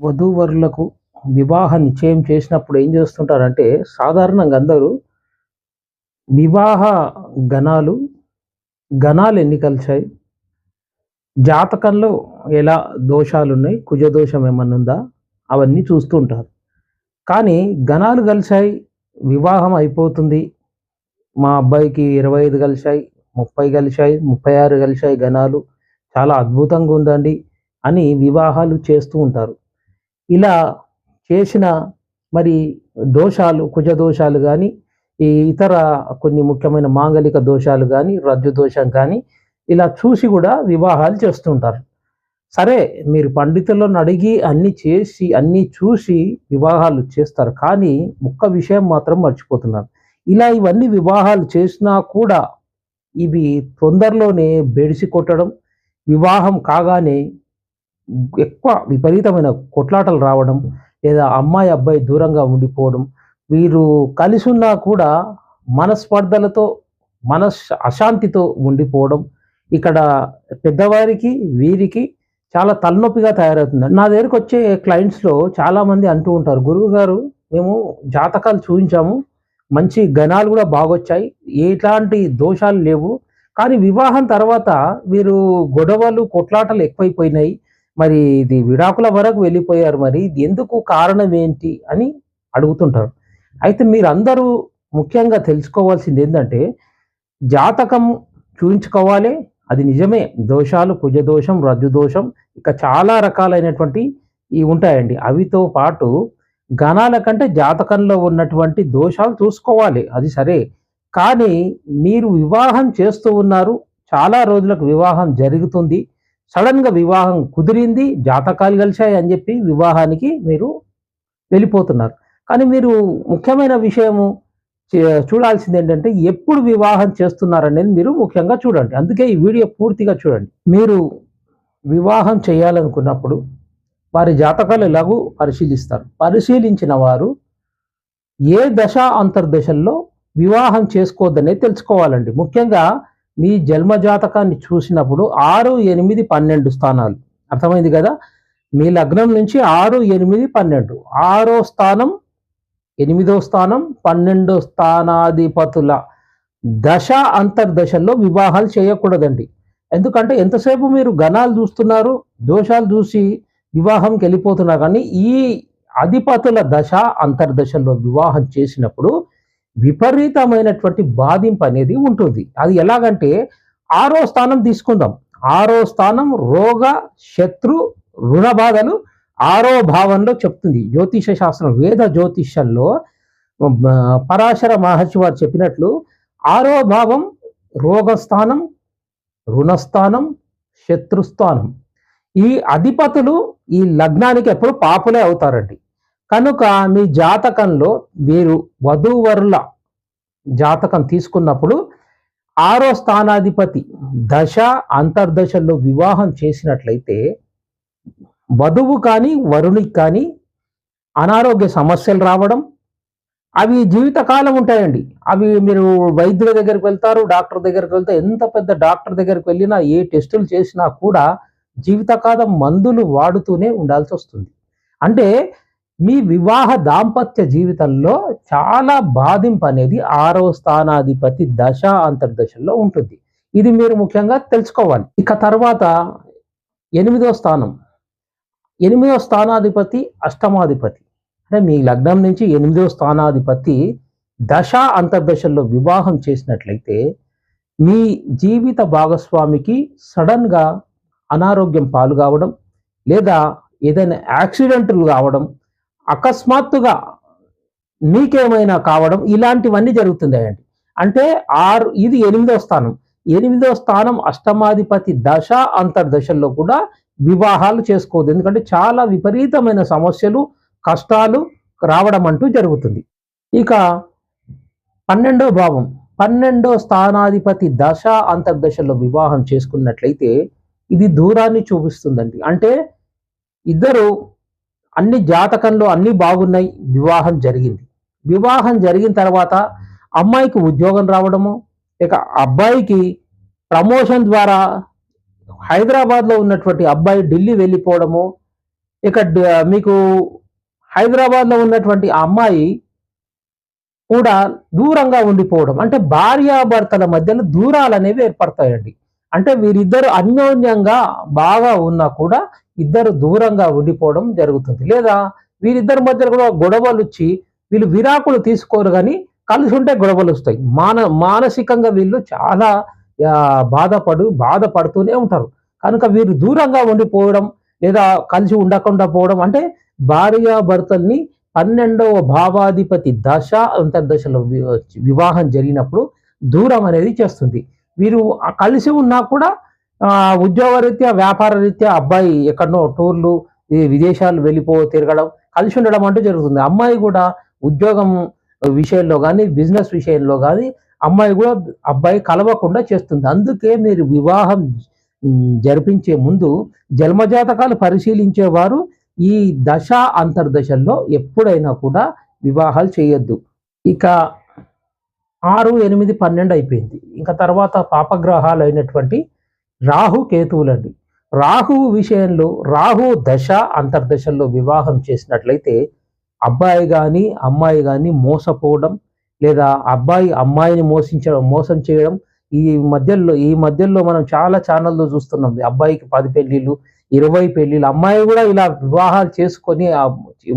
వధూవరులకు వివాహ నిశ్చయం చేసినప్పుడు ఏం చేస్తుంటారంటే, సాధారణంగా అందరూ వివాహ గణాలు, గణాలు ఎన్ని కలిశాయి, జాతకంలో ఎలా దోషాలున్నాయి, కుజ దోషం ఏమన్నా ఉందా, అవన్నీ చూస్తూ ఉంటారు. కానీ గణాలు కలిశాయి, వివాహం అయిపోతుంది. మా అబ్బాయికి 25 కలిశాయి, 30 కలిశాయి, 36 కలిశాయి గణాలు. చాలా అద్భుతంగా ఉందండి అని వివాహాలు చేస్తూ ఉంటారు. ఇలా చేసిన మరి దోషాలు, కుజ దోషాలు గానీ, ఈ ఇతర కొన్ని ముఖ్యమైన మాంగలిక దోషాలు గానీ, రజ్జు దోషం కానీ, ఇలా చూసి గూడా వివాహాలు చేస్తూ ఉంటారు. సరే, మీరు పండితులను అడిగి అన్నీ చేసి, అన్నీ చూసి వివాహాలు చేస్తారు. కానీ ఒక్క విషయం మాత్రం మర్చిపోతున్నారు. ఇలా ఇవన్నీ వివాహాలు చేసినా కూడా ఇవి తొందరలోనే బెడిసి కొట్టడం, వివాహం కాగానే ఎక్కువ విపరీతమైన కొట్లాటలు రావడం, లేదా అమ్మాయి, అబ్బాయి దూరంగా ఉండిపోవడం, వీరు కలిసున్నా కూడా మనస్పర్ధలతో, అశాంతితో ఉండిపోవడం, ఇక్కడ పెద్దవారికి, వీరికి చాలా తలనొప్పిగా తయారవుతుంది. నా దగ్గరకొచ్చే క్లయింట్స్‌లో చాలామంది అంటూ ఉంటారు, "గురువుగారు, మేము జాతకాలు చూయించాము. మంచి గణాలు గూడా బాగొచ్చాయి. ఎట్లాంటి దోషాలు లేవు. కానీ వివాహం తర్వాత వీరు గొడవలు, కొట్లాటలు ఎక్కువైపోయినాయి. మరి ఇది విడాకుల వరకు వెళ్ళిపోయారు. మరి ఇది ఎందుకు? కారణం ఏంటి?" అని అడుగుతుంటారు. అయితే మీరందరూ ముఖ్యంగా తెలుసుకోవాల్సిందేందంటే, జాతకం చూయించుకోవాలి. అది నిజమే. దోషాలు, కుజ దోషం, రజ్జు దోషం, ఇక చాలా రకాలైనటువంటి ఇవి ఉంటాయండి. అవితో పాటు గణాల కంటే జాతకంలో ఉన్నటువంటి దోషాలు చూసుకోవాలి. అది సరే. కానీ మీరు వివాహం చేస్తూ ఉన్నారు. చాలా రోజులకు వివాహం జరుగుతుంది. సడెన్‌గా వివాహం కుదిరింది, జాతకాలు కలిశాయి అని చెప్పి వివాహానికి మీరు వెళ్ళిపోతున్నారు. కానీ మీరు ముఖ్యమైన విషయము చూడాల్సిందేంటంటే, ఎప్పుడు వివాహం చేస్తున్నారనేది మీరు ముఖ్యంగా చూడండి. అందుకే ఈ వీడియో పూర్తిగా చూడండి. మీరు వివాహం చేయాలనుకున్నప్పుడు వారి జాతకాలు ఎలాగూ పరిశీలిస్తారు. పరిశీలించిన వారు ఏ దశ అంతర్దశల్లో వివాహం చేసుకోవద్దనేది తెలుసుకోవాలండి. ముఖ్యంగా మీ జన్మ జాతకాన్ని చూసినప్పుడు 6, 8, 12 స్థానాలు అర్థమైంది కదా. మీ లగ్నం నుంచి 6, 8, 12, 6వ స్థానం, 8వ స్థానం, 12 స్థానాధిపతుల దశ అంతర్దశల్లో వివాహాలు చేయకూడదండి. ఎందుకంటే ఎంతసేపు మీరు గణాలు చూస్తున్నారు, దోషాలు చూసి వివాహంకి వెళ్ళిపోతున్నారు. కానీ ఈ అధిపతుల దశ అంతర్దశల్లో వివాహం చేసినప్పుడు విపరీతమైనటువంటి బాధింపు అనేది ఉంటుంది. అది ఎలాగంటే, 6వ స్థానం తీసుకుందాం. 6వ స్థానం రోగ, శత్రు, రుణ బాధలు 6వ భావంలో చెప్తుంది జ్యోతిష శాస్త్రం. వేద జ్యోతిష్యంలో పరాశర మహర్షి వారు చెప్పినట్లు 6వ భావం రోగస్థానం, రుణస్థానం, శత్రుస్థానం. ఈ అధిపతులు ఈ లగ్నానికి ఎప్పుడు పాపులే అవుతారండి. కనుక మీ జాతకంలో మీరు వధూవరుల జాతకం తీసుకున్నప్పుడు 6వ స్థానాధిపతి దశ అంతర్దశల్లో వివాహం చేసినట్లయితే వధువు కానీ, వరునికి కానీ అనారోగ్య సమస్యలు రావడం, అవి జీవితకాలం ఉంటాయండి. అవి మీరు వైద్యుల దగ్గరికి వెళ్తారు, డాక్టర్ దగ్గరికి వెళ్తే, ఎంత పెద్ద డాక్టర్ దగ్గరికి వెళ్ళినా, ఏ టెస్టులు చేసినా కూడా జీవితకాలం మందులు వాడుతూనే ఉండాల్సి వస్తుంది. అంటే మీ వివాహ దాంపత్య జీవితంలో చాలా బాధింపు అనేది 6వ స్థానాధిపతి దశ అంతర్దశల్లో ఉంటుంది. ఇది మీరు ముఖ్యంగా తెలుసుకోవాలి. ఇక తర్వాత 8వ స్థానం. 8వ స్థానాధిపతి అష్టమాధిపతి. అంటే మీ లగ్నం నుంచి 8వ స్థానాధిపతి దశ అంతర్దశల్లో వివాహం చేసినట్లయితే మీ జీవిత భాగస్వామికి సడన్గా అనారోగ్యం పాలు కావడం, లేదా ఏదైనా యాక్సిడెంట్లు కావడం, అకస్మాత్తుగా మీకేమైనా కావడం, ఇలాంటివన్నీ జరుగుతుందండి. అంటే ఇది 8వ స్థానం. 8వ స్థానం అష్టమాధిపతి దశ అంతర్దశల్లో కూడా వివాహాలు చేసుకోవద్దు. ఎందుకంటే చాలా విపరీతమైన సమస్యలు, కష్టాలు రావడం అంటూ జరుగుతుంది. ఇక 12వ భావం, 12వ స్థానాధిపతి దశ అంతర్దశల్లో వివాహం చేసుకున్నట్లయితే ఇది దూరాన్ని చూపిస్తుందండి. అంటే ఇద్దరు అన్ని జాతకంలో అన్ని బాగున్నాయి, వివాహం జరిగింది. వివాహం జరిగిన తర్వాత అమ్మాయికి ఉద్యోగం రావడము, ఇక అబ్బాయికి ప్రమోషన్ ద్వారా హైదరాబాద్లో ఉన్నటువంటి అబ్బాయి ఢిల్లీ వెళ్ళిపోవడము, ఇక మీకు హైదరాబాద్లో ఉన్నటువంటి ఆ అమ్మాయి కూడా దూరంగా ఉండిపోవడం. అంటే భార్యాభర్తల మధ్యలో దూరాలనేవి ఏర్పడతాయండి. అంటే వీరిద్దరు అన్యోన్యంగా బాగా ఉన్నా కూడా ఇద్దరు దూరంగా ఉండిపోవడం జరుగుతుంది. లేదా వీరిద్దరి మధ్యలో కూడా గొడవలొచ్చి వీళ్ళు విడాకులు తీసుకోరు గానీ కలిసుంటే గొడవలొస్తాయి. మానసికంగా వీళ్ళు చాలా బాధపడుతూనే ఉంటారు. కనుక వీరు దూరంగా ఉండిపోవడం లేదా కలిసి ఉండకుండా పోవడం అంటే భార్యాభర్తల్ని 12వ భావాధిపతి దశ అంతర్దశలో వివాహం జరిగినప్పుడు దూరం అనేది చేస్తుంది. వీరు కలిసి ఉన్నా కూడా ఉద్యోగరీత్యా, వ్యాపార రీత్యా అబ్బాయి ఎక్కడనో టూర్‌లు, ఈ విదేశాలు తిరగడం, కలిసి ఉండడం అంటూ జరుగుతుంది. అమ్మాయి కూడా ఉద్యోగం విషయంలో గాని, బిజినెస్ విషయంలో గాని అమ్మాయి కూడా అబ్బాయి కలవకుండా చేస్తుంది. అందుకే మీరు వివాహం జరిపించే ముందు జన్మజాతకాలు పరిశీలించేవారు ఈ దశ అంతర్దశల్లో ఎప్పుడైనా కూడా వివాహాలు చేయొద్దు. ఇక 6, 8, 12 అయిపోయింది. ఇంకా తర్వాత పాపగ్రహాలు అయినటువంటి రాహు, కేతువులండి. రాహువు విషయంలో రాహు దశ అంతర్దశల్లో వివాహం చేసినట్లయితే అబ్బాయి గాని, అమ్మాయి గాని మోసపోవడం, లేదా అబ్బాయి అమ్మాయిని మోసం చేయడం. ఈ మధ్యలో మనం చాలా ఛానల్‌లో చూస్తున్నాం. అబ్బాయికి 10 పెళ్ళిళ్ళు, 20 పెళ్ళిళ్ళు, అమ్మాయి కూడా ఇలా వివాహాలు చేసుకొని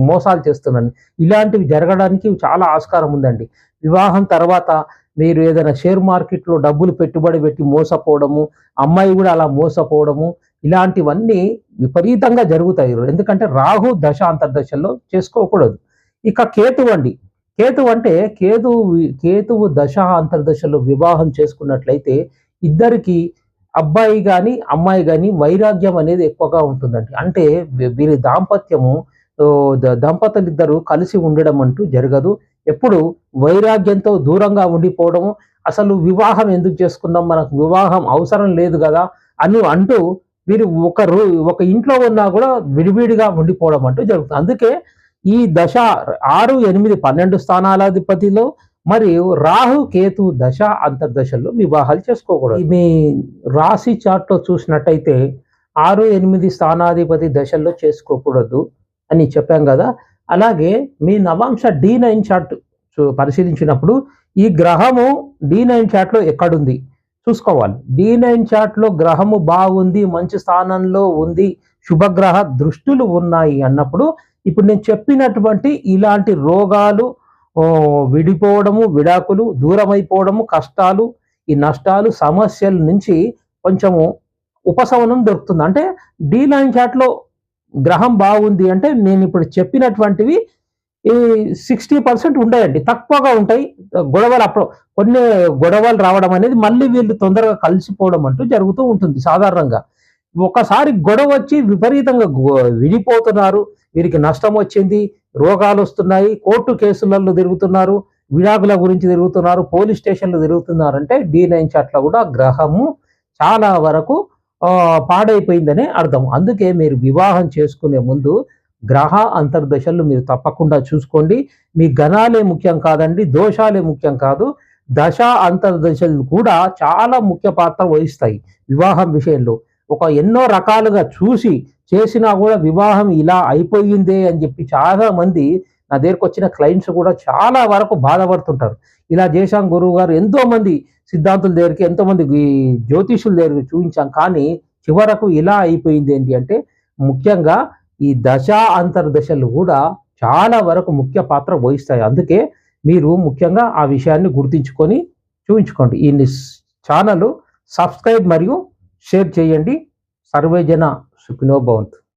మోసాలు చేస్తున్నాను. ఇలాంటివి జరగడానికి చాలా ఆస్కారం ఉందండి. వివాహం తర్వాత మీరు ఏదైనా షేర్ మార్కెట్‌లో డబ్బులు పెట్టుబడి పెట్టి మోసపోవడము, అమ్మాయి కూడా అలా మోసపోవడము, ఇలాంటివన్నీ విపరీతంగా జరుగుతాయి. ఎందుకంటే రాహు దశ అంతర్దశల్లో చేసుకోకూడదు. ఇక కేతువు అండి. కేతువు అంటే కేతువు దశ అంతర్దశలో వివాహం చేసుకున్నట్లయితే ఇద్దరికి అబ్బాయి గాని, అమ్మాయి గాని వైరాగ్యం అనేది ఎక్కువగా ఉంటుందండి. అంటే వీరి దాంపత్యము దంపతులిద్దరూ కలిసి ఉండడం అంటూ జరగదు. ఎప్పుడు వైరాగ్యంతో దూరంగా ఉండిపోవడము, అసలు వివాహం ఎందుకు చేసుకున్నాం? మనకు వివాహం అవసరం లేదు గదా! అని అంటూ వీరు ఒక ఇంట్లో ఉన్నా కూడా విడివిడిగా ఉండిపోవడం అంటూ జరుగుతుంది. అందుకే ఈ దశ 6, 8, 12 స్థానాలాధిపతిలో మరియు రాహు, కేతు దశ అంతర్దశల్లో వివాహాలు చేసుకోకూడదు. మీ రాశి చార్ట్‌లో చూసినట్టయితే 6, 8 స్థానాధిపతి దశల్లో చేసుకోకూడదు అని చెప్పాం గదా! అలాగే మీ నవాంశ D9 చార్ట్ పరిశీలించినప్పుడు ఈ గ్రహము D9 చార్ట్‌లో ఎక్కడుంది చూసుకోవాలి. D9 చార్ట్‌లో గ్రహము బాగుంది, మంచి స్థానంలో ఉంది, శుభగ్రహ దృష్టులు ఉన్నాయి అన్నప్పుడు ఇప్పుడు నేను చెప్పినటువంటి ఇలాంటి రోగాలు, విడిపోవడము, విడాకులు, దూరమైపోవడము, కష్టాలు, ఈ నష్టాలు, సమస్యల నుంచి కొంచెము ఉపశమనం దొరుకుతుంది. అంటే D9 చార్ట్‌లో గ్రహం బాగుంది అంటే నేను ఇప్పుడు చెప్పినటువంటివి ఈ 60% ఉంటాయండి. తక్కువగా ఉంటాయి. కొన్ని గొడవలు రావడం అనేది మళ్ళీ వీళ్ళు తొందరగా కలిసిపోవడం అంటూ జరుగుతూ ఉంటుంది సాధారణంగా. ఒకసారి గొడవ వచ్చి విపరీతంగా విడిపోతున్నారు. వీరికి నష్టం వచ్చింది, రోగాలొస్తున్నాయి, కోర్టు కేసులలో తిరుగుతున్నారు, విడాకుల గురించి తిరుగుతున్నారు, పోలీస్ స్టేషన్‌లో తిరుగుతున్నారంటే D9 చార్ట్‌లో కూడా గ్రహము చాలా వరకు పాడైపోయిందనే అర్థం. అందుకే మీరు వివాహం చేసుకునే ముందు గ్రహ అంతర్దశలు మీరు తప్పకుండా చూసుకోండి. మీ గణాలే ముఖ్యం కాదండి, దోషాలే ముఖ్యం కాదు. దశ అంతర్దశలు కూడా చాలా ముఖ్య పాత్ర వహిస్తాయి వివాహం విషయంలో. ఎన్నో రకాలుగా చూసి చేసినా కూడా వివాహం ఇలా అయిపోయిందే అని చెప్పి చాలా మంది నా దగ్గరకొచ్చిన క్లయింట్స్ కూడా చాలా వరకు బాధపడుతుంటారు. ఇలా చేశాం గురువుగారు, ఎంతోమంది సిద్ధాంతుల దగ్గరికి, ఎంతోమంది జ్యోతిషుల దగ్గరికి చూయించాం. కానీ చివరకు ఇలా అయిపోయింది ఏంటి అంటే ముఖ్యంగా ఈ దశ అంతర్దశలు కూడా చాలా వరకు ముఖ్య పాత్ర వహిస్తాయి. అందుకే మీరు ముఖ్యంగా ఆ విషయాన్ని గుర్తుంచుకొని చూయించుకోండి. ఈ ఛానల్ సబ్స్క్రైబ్ మరియు షేర్ చేయండి. సర్వేజన సుఖినో భవంతు.